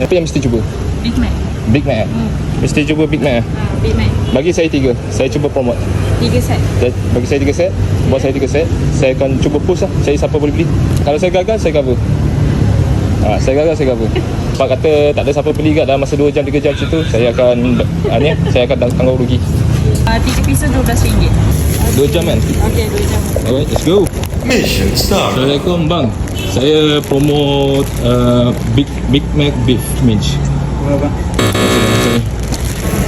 Apa yang mesti cuba? Big Mac. Big Mac Mesti cuba Big Mac Big Mac. Bagi saya 3. Saya cuba promote. 3 set. Bagi saya 3 set. Buat saya 3 set. Saya akan cuba push lah. Saya siapa boleh beli. Kalau saya gagal, saya cover. Saya gagal, saya cover. Pak kata tak ada siapa beli kat dalam masa 2 jam 3 jam situ, saya akan saya akan tanggung rugi. 3 pieces RM12. 2 jam kan? Okey, 2 jam. Alright, let's go. Mission start. Assalamualaikum bang. Saya promote Big Mac Beef Mince.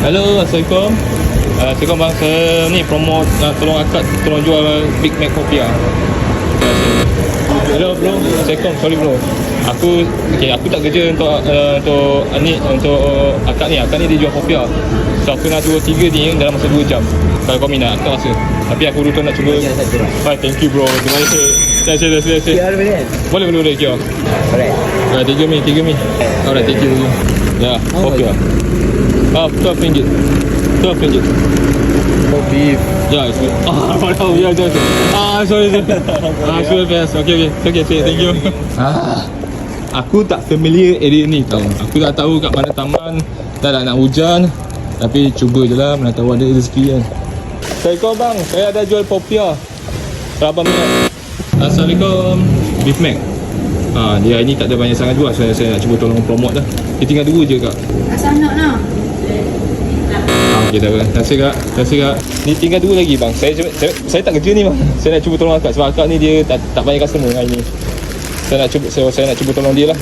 Halo, Assalamualaikum. Assalamualaikum bang. Saya ni promote tolong akak tolong jual Big Mac Popia. Hello bro. Assalamualaikum. Sorry bro. Aku tak kerja untuk akak ni. Akak ni dia jual Popia. So aku nak jual 3 ni dalam masa 2 jam. Kalau kau minat, aku rasa. Tapi aku dulu nak cuba. Bye, thank you bro. Terima kasih. That's it. Boleh kira. Alright, 3 mi. Alright, thank you. Ya, Popia. RM12. RM12. Oh, beef. Ya, it's good. Ya, sorry. Sure best. Okay. Thank you. Aku tak familiar area ni tau. Aku tak tahu kat mana taman. Dah nak hujan. Tapi cuba je lah, mana tahu ada rezeki kan. Assalamualaikum bang, saya ada jual Popia. Kalau abang minat. Assalamualaikum. Beef Mac. Dia ini tak ada banyak sangat jual. So saya nak cuba tolong promote lah. Dia tinggal 2 je kak. Asal nak nak? Okay dah bang. Terima kasih kak. Ni tinggal 2 lagi bang. Saya tak kerja ni bang. Saya nak cuba tolong akak. Sebab akak ni dia tak banyak customer hari ni. Saya nak cuba tolong dia lah.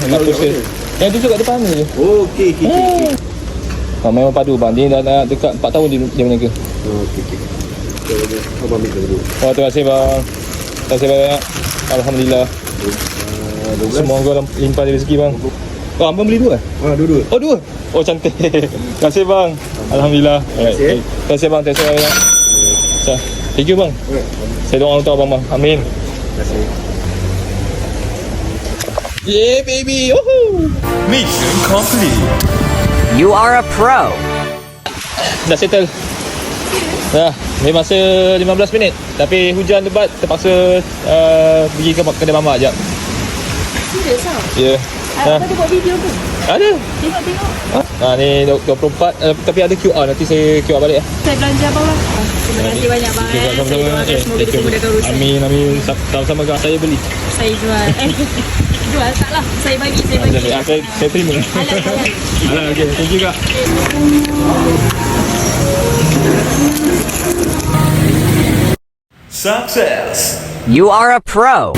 Yang tu juga depan ni je. Oh, okey. Memang padu bang. Dia dah dekat 4 tahun dia berniaga. Okey. Abang ambil dulu. Terima kasih bang. Terima kasih banyak. Alhamdulillah. Semoga limpah rezeki bang. Abang beli 2? Dua. Oh 2? Oh cantik. Terima kasih bang. Alhamdulillah. Terima kasih bang. Terima kasih banyak. Thank you bang. Saya doa untuk abang bang. Amin. Terima kasih. Yeah baby. Woohoo. Mission complete. You are a pro. Dah settle. Dah, ni masa 15 minit. Tapi hujan lebat, terpaksa pergi ke kedai mamak sekejap. Serius ah? Ya. Apa dia buat video tu? Ada. Tengok. Ni 24 tapi ada QR, nanti saya QR balik. Saya belanja bawah. Terima kasih banyak bang. Saya doakan semoga dimudahkan urusan. Amin. Sama-sama kak saya beli. Saya jual. Jual tak lah. Saya bagi. Saya terima. Halal, okey. Thank you kak. Success. You are a pro.